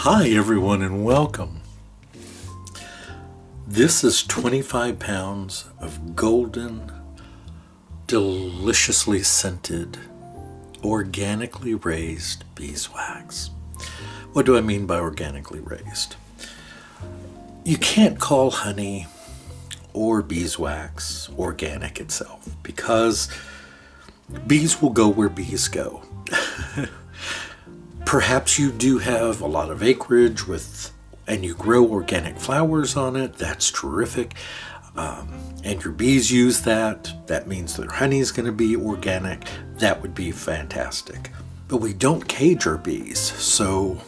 Hi everyone and welcome. This is 25 pounds of golden, deliciously scented, organically raised beeswax. What do I mean by organically raised? You can't call honey or beeswax organic itself because bees will go where bees go. Perhaps you do have a lot of acreage and you grow organic flowers on it. That's terrific. And your bees use that. That means their honey is going to be organic. That would be fantastic. But we don't cage our bees. So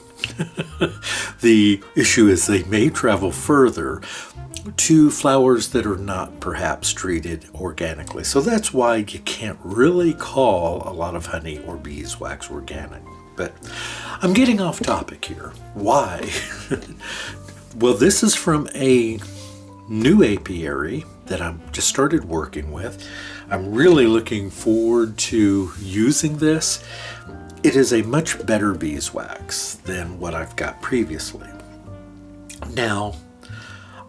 the issue is they may travel further to flowers that are not perhaps treated organically. So that's why you can't really call a lot of honey or beeswax organic. But I'm getting off topic here. Why? Well, this is from a new apiary that I've just started working with. I'm really looking forward to using this. It is a much better beeswax than what I've got previously. Now,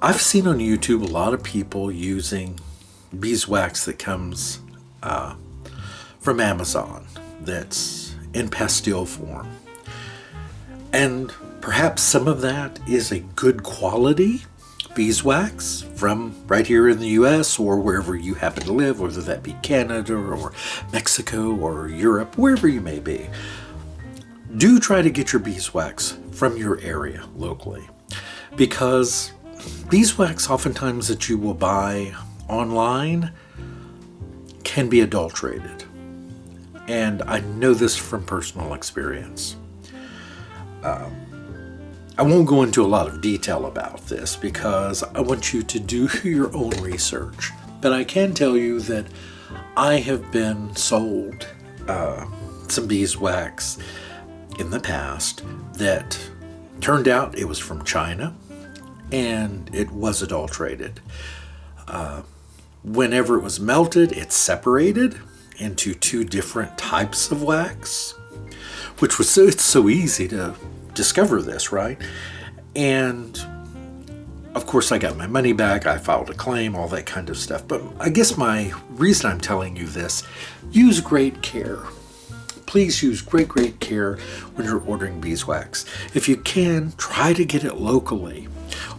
I've seen on YouTube a lot of people using beeswax that comes from Amazon that's in pastille form. And perhaps some of that is a good quality beeswax from right here in the US or wherever you happen to live, whether that be Canada or Mexico or Europe, wherever you may be. Do try to get your beeswax from your area locally, because beeswax oftentimes that you will buy online can be adulterated. And I know this from personal experience. I won't go into a lot of detail about this because I want you to do your own research. But I can tell you that I have been sold some beeswax in the past that turned out it was from China and it was adulterated. Whenever it was melted, it separated into two different types of wax, which was it's so easy to discover this, right? And of course I got my money back, I filed a claim, all that kind of stuff. But I guess my reason I'm telling you this, use great care. Please use great care when you're ordering beeswax. If you can, try to get it locally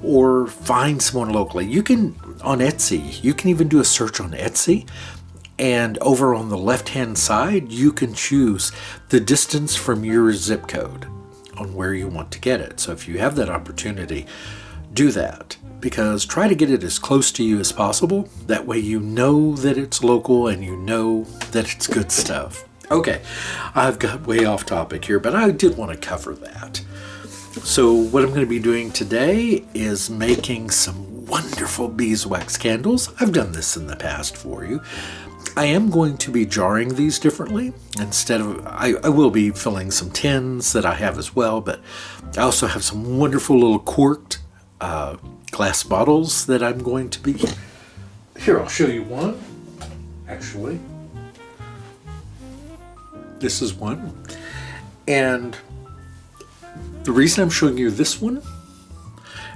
or find someone locally. You can, on Etsy, you can even do a search on Etsy. And over on the left-hand side, you can choose the distance from your zip code on where you want to get it. So if you have that opportunity, do that, because try to get it as close to you as possible. That way you know that it's local and you know that it's good stuff. Okay, I've got way off topic here, but I did want to cover that. So what I'm going to be doing today is making some wonderful beeswax candles. I've done this in the past for you. I am going to be jarring these differently. Instead of, I will be filling some tins that I have as well, but I also have some wonderful little corked glass bottles that I'm going to be, here I'll show you one, actually. This is one, and the reason I'm showing you this one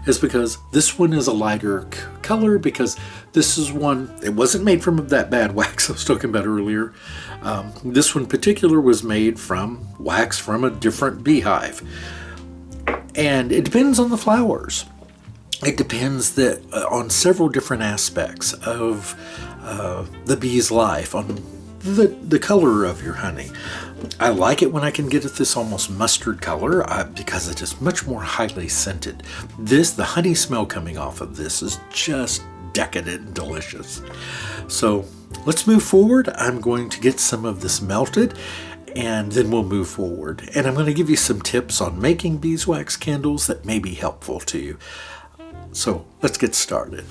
is because this one is a lighter color, because this is one, it wasn't made from that bad wax I was talking about earlier. This one in particular was made from wax from a different beehive. And it depends on the flowers. It depends on several different aspects of the bee's life, on the color of your honey. I like it when I can get it this almost mustard color because it is much more highly scented. The honey smell coming off of this is just decadent and delicious. So let's move forward. I'm going to get some of this melted and then we'll move forward. And I'm going to give you some tips on making beeswax candles that may be helpful to you. So let's get started.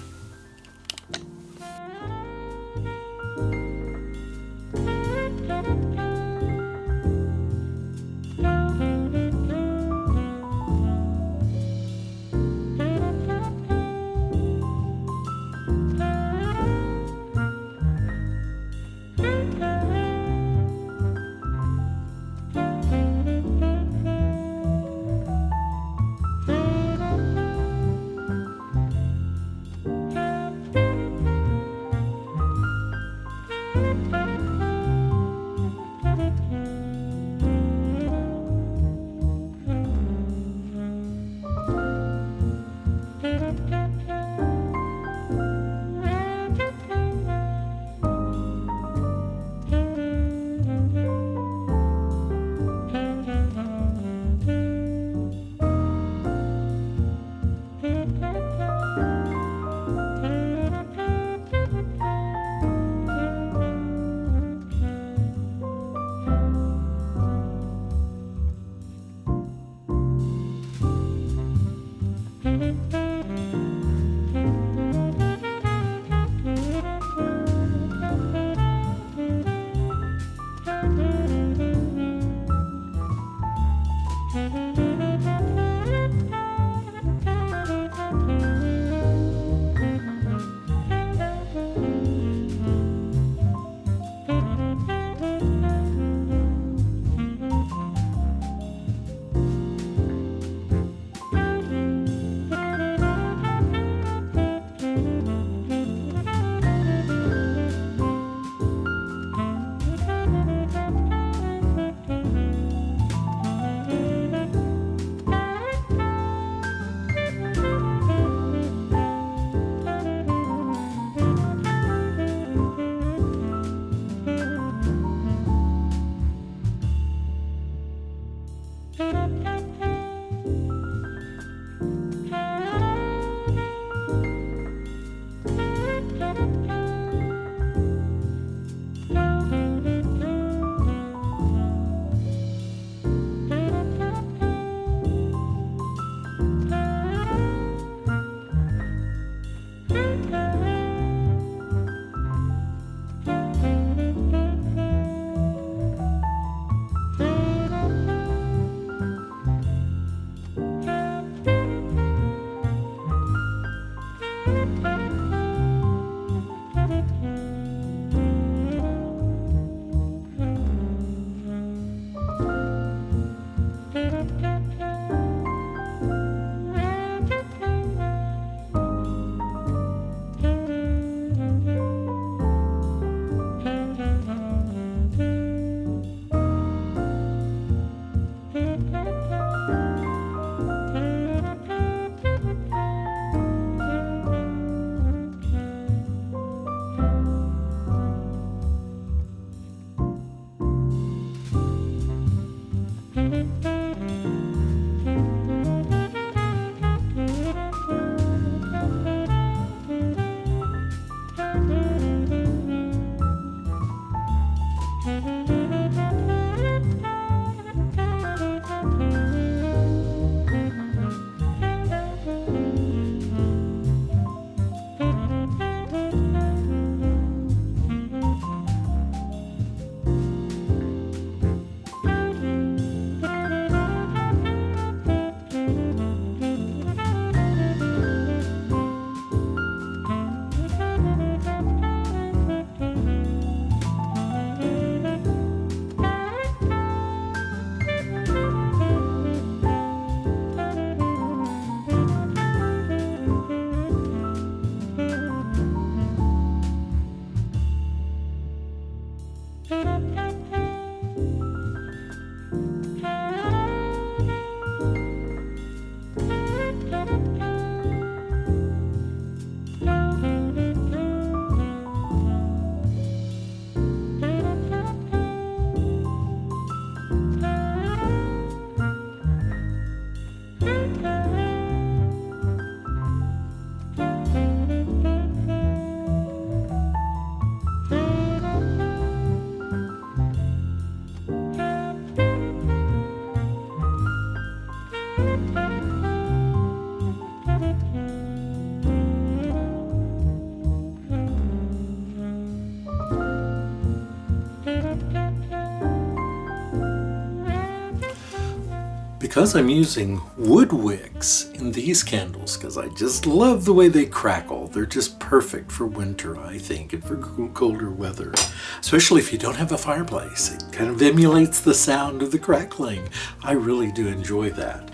because I'm using wood wicks in these candles, because I just love the way they crackle. They're just perfect for winter, I think, and for colder weather, especially if you don't have a fireplace. It kind of emulates the sound of the crackling. I really do enjoy that.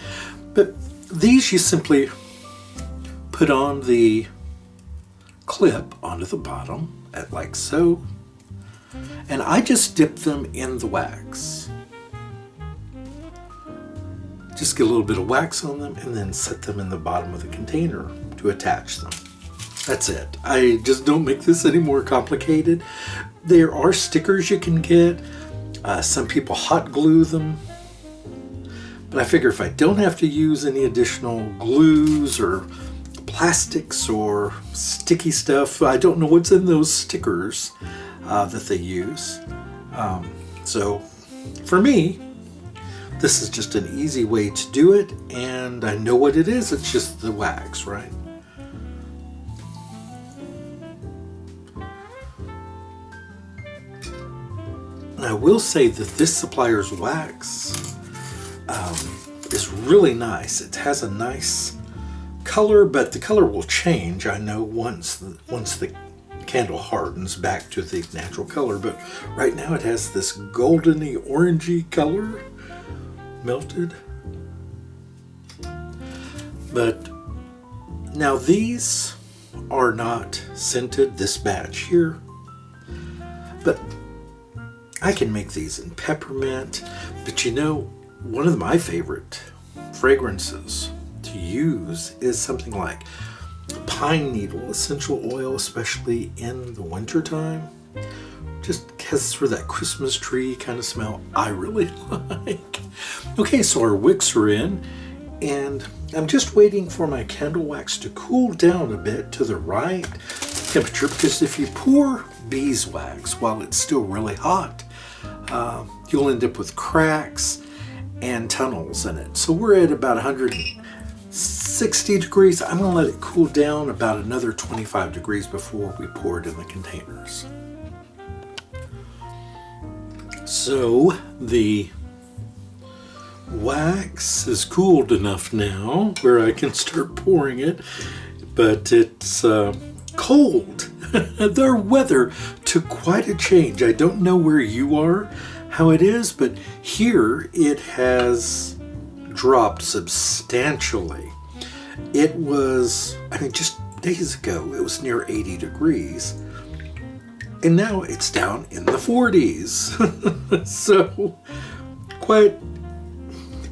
But these you simply put on the clip onto the bottom, like so, and I just dip them in the wax. Just get a little bit of wax on them and then set them in the bottom of the container to attach them. That's it. I just don't make this any more complicated. There are stickers you can get. Some people hot glue them. But I figure if I don't have to use any additional glues or plastics or sticky stuff, I don't know what's in those stickers that they use. So for me, this is just an easy way to do it, and I know what it is. It's just the wax, right? And I will say that this supplier's wax is really nice. It has a nice color, but the color will change, I know, once the candle hardens back to the natural color. But right now it has this goldeny orangey color melted. But now these are not scented, this batch here, but I can make these in peppermint. But you know, one of my favorite fragrances to use is something like pine needle essential oil, especially in the winter time. Just has sort of that Christmas tree kind of smell I really like. Okay, so our wicks are in, and I'm just waiting for my candle wax to cool down a bit to the right temperature, because if you pour beeswax while it's still really hot, you'll end up with cracks and tunnels in it. So we're at about 160 degrees. I'm going to let it cool down about another 25 degrees before we pour it in the containers. So the wax is cooled enough now where I can start pouring it, but it's cold. Their weather took quite a change. I don't know where you are, how it is, but here it has dropped substantially. It was, just days ago, it was near 80 degrees. And now it's down in the 40s. So quite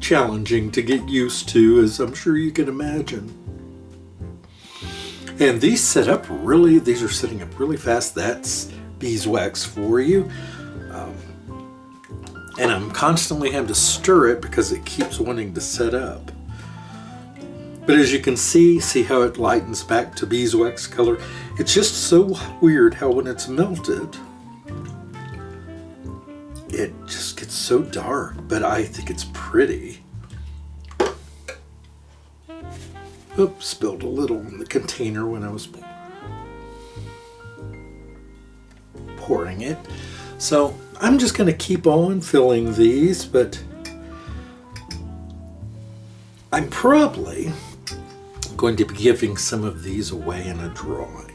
challenging to get used to, as I'm sure you can imagine. And these are setting up really fast. That's beeswax for you. And I'm constantly having to stir it because it keeps wanting to set up. But as you can see how it lightens back to beeswax color. It's just so weird how when it's melted, it just gets so dark, but I think it's pretty. Oops, spilled a little in the container when I was pouring it. So I'm just going to keep on filling these, but I'm probably going to be giving some of these away in a drawing.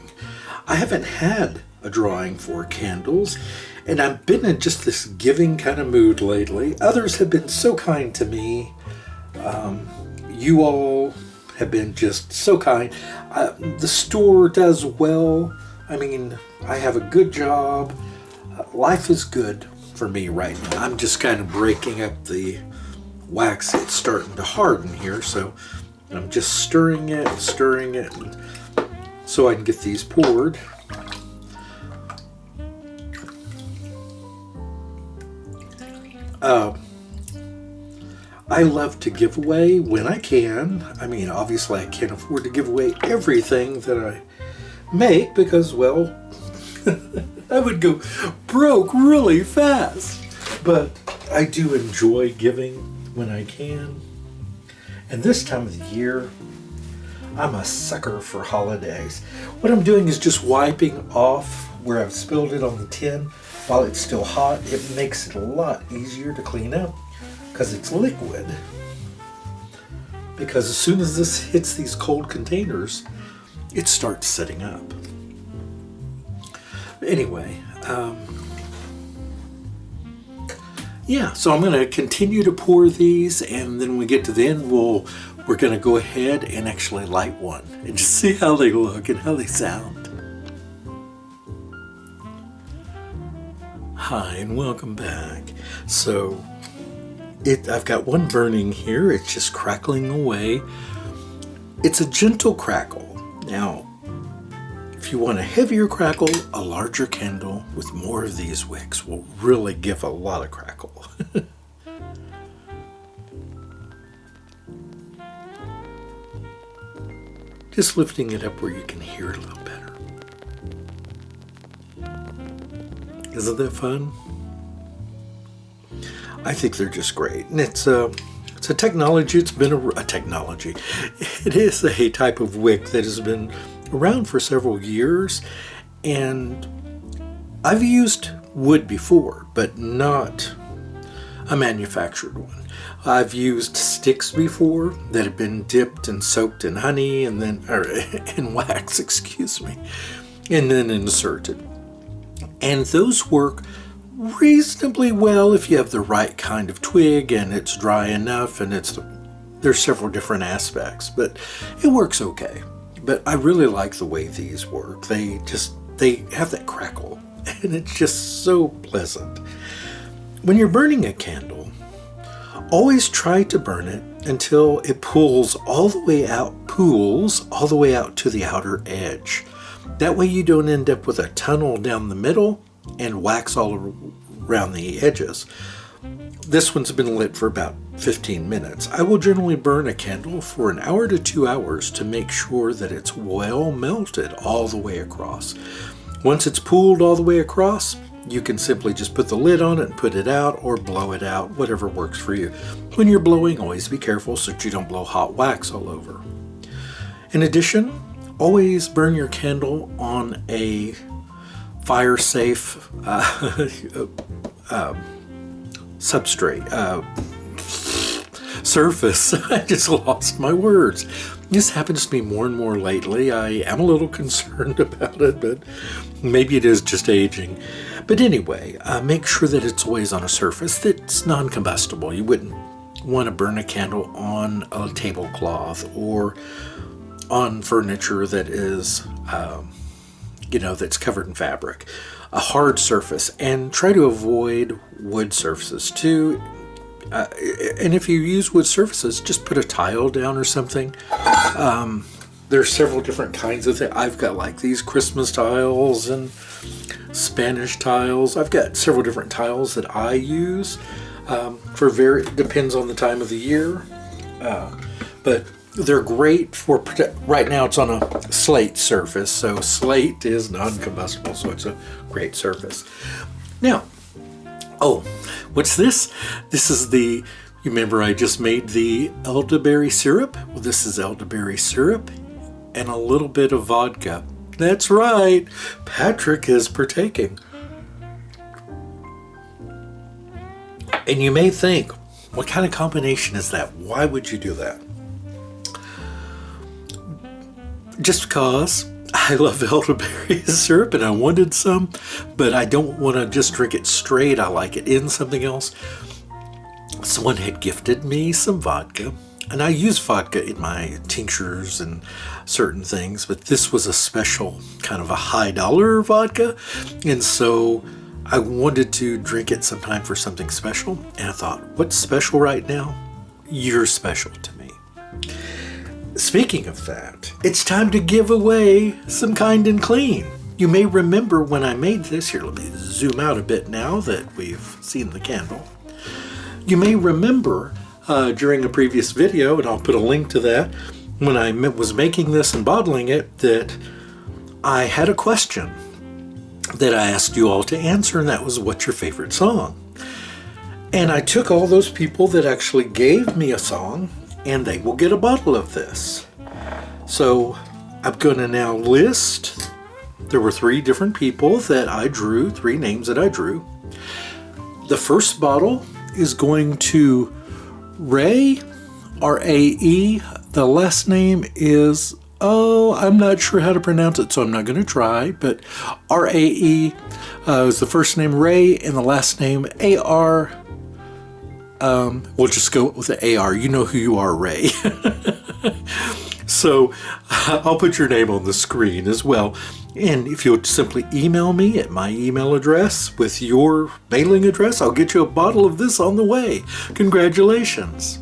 I haven't had a drawing for candles, and I've been in just this giving kind of mood lately. Others have been so kind to me. You all have been just so kind. The store does well. I have a good job. Life is good for me right now. I'm just kind of breaking up the wax. It's starting to harden here, so I'm just stirring it, so I can get these poured. I love to give away when I can. Obviously I can't afford to give away everything that I make because, well, I would go broke really fast. But I do enjoy giving when I can. And this time of the year, I'm a sucker for holidays. What I'm doing is just wiping off where I've spilled it on the tin while it's still hot. It makes it a lot easier to clean up because it's liquid. because as soon as this hits these cold containers, it starts setting up. Anyway, yeah, so I'm going to continue to pour these, and then when we get to the end, we're going to go ahead and actually light one and just see how they look and how they sound. Hi, and welcome back. So I've got one burning here. It's just crackling away. It's a gentle crackle. Now, if you want a heavier crackle, a larger candle with more of these wicks will really give a lot of crackle. Just lifting it up where you can hear it a little better. Isn't that fun? I think they're just great. And it's a technology. It's been a technology. It is a type of wick that has been around for several years, and I've used wood before, but not a manufactured one. I've used sticks before that have been dipped and soaked in honey and then, or in wax, excuse me, and then inserted. And those work reasonably well if you have the right kind of twig and it's dry enough, and there's several different aspects, but it works okay. But I really like the way these work. They have that crackle, and it's just so pleasant. When you're burning a candle, always try to burn it until it pools all the way out to the outer edge. That way you don't end up with a tunnel down the middle and wax all around the edges. This one's been lit for about 15 minutes. I will generally burn a candle for an hour to 2 hours to make sure that it's well melted all the way across. Once it's pooled all the way across, you can simply just put the lid on it and put it out, or blow it out, whatever works for you. When you're blowing, always be careful so that you don't blow hot wax all over. In addition, always burn your candle on a fire-safe surface. I just lost my words. This happens to me more and more lately. I am a little concerned about it, but maybe it is just aging. But anyway, make sure that it's always on a surface that's non-combustible. You wouldn't want to burn a candle on a tablecloth or on furniture that is, that's covered in fabric. A hard surface, and try to avoid wood surfaces too. And if you use wood surfaces, just put a tile down or something. There's several different kinds of things. I've got like these Christmas tiles and Spanish tiles. I've got several different tiles that I use. Depends on the time of the year. But they're great for right now. It's on a slate surface, so slate is non-combustible, so it's a great surface. Now, what's this? This is you remember I just made the elderberry syrup? Well, this is elderberry syrup and a little bit of vodka. That's right, Patrick is partaking. And you may think, what kind of combination is that? Why would you do that? Just because I love elderberry syrup and I wanted some, but I don't want to just drink it straight. I like it in something else. Someone had gifted me some vodka, and I use vodka in my tinctures and certain things, but this was a special kind of a high dollar vodka, and so I wanted to drink it sometime for something special, and I thought, what's special right now? You're special to me. Speaking of that, it's time to give away some Kind and Clean. You may remember when I made this. Here, let me zoom out a bit now that we've seen the candle. You may remember during a previous video, and I'll put a link to that, when I was making this and bottling it, that I had a question that I asked you all to answer, and that was, what's your favorite song? And I took all those people that actually gave me a song, and they will get a bottle of this. So I'm going to now list, there were 3 different people that I drew, 3 names that I drew. The first bottle is going to Ray Rae. The last name is, oh, I'm not sure how to pronounce it, so I'm not going to try, but Rae is the first name Ray and the last name AR. We'll just go with the AR. You know who you are, Ray. So I'll put your name on the screen as well. And if you'll simply email me at my email address with your mailing address, I'll get you a bottle of this on the way. Congratulations.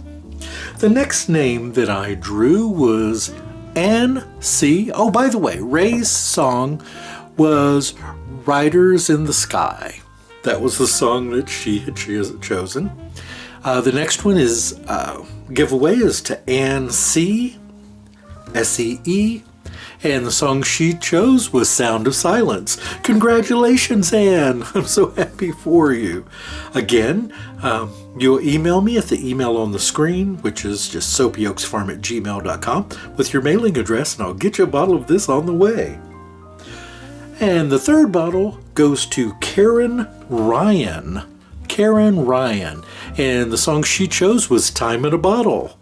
The next name that I drew was Ann C. Oh, by the way, Ray's song was Riders in the Sky. That was the song that she had chosen. The next one is giveaway is to Ann C. SEE. And the song she chose was Sound of Silence. Congratulations, Anne. I'm so happy for you. Again, you'll email me at the email on the screen, which is just soapyoaksfarm@gmail.com, with your mailing address, and I'll get you a bottle of this on the way. And the third bottle goes to Karen Ryan. Karen Ryan. And the song she chose was Time in a Bottle.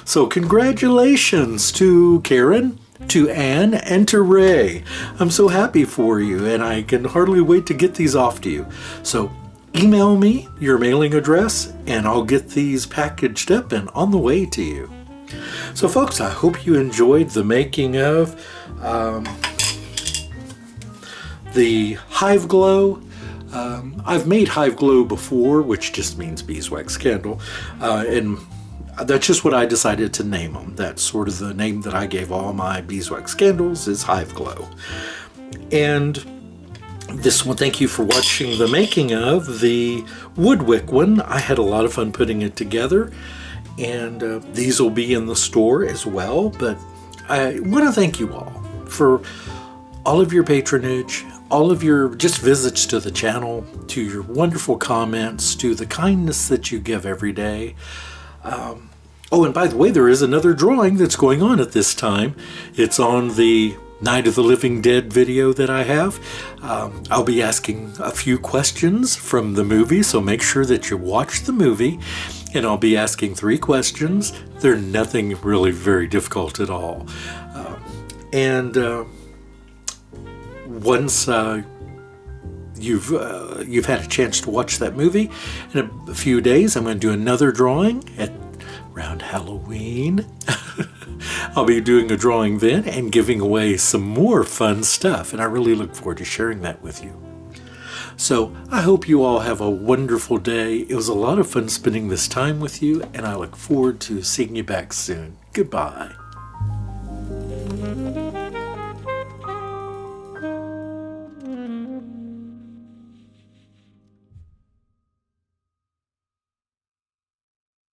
So congratulations to Karen, to Anne, and to Ray. I'm so happy for you, and I can hardly wait to get these off to you. So email me your mailing address, and I'll get these packaged up and on the way to you. So folks, I hope you enjoyed the making of the HiveGlow. I've made HiveGlow before, which just means beeswax candle, and that's just what I decided to name them. That's sort of the name that I gave all my beeswax candles, is HiveGlow. And this one, thank you for watching the making of the Woodwick one. I had a lot of fun putting it together, and these will be in the store as well. But I want to thank you all for all of your patronage, all of your just visits to the channel, to your wonderful comments, to the kindness that you give every day. Oh, and by the way, there is another drawing that's going on at this time. It's on the Night of the Living Dead video that I have. I'll be asking a few questions from the movie, so make sure that you watch the movie. And I'll be asking 3 questions. They're nothing really very difficult at all. Once you've had a chance to watch that movie, in a few days I'm going to do another drawing at around Halloween. I'll be doing a drawing then and giving away some more fun stuff, and I really look forward to sharing that with you. So I hope you all have a wonderful day. It was a lot of fun spending this time with you, and I look forward to seeing you back soon. Goodbye.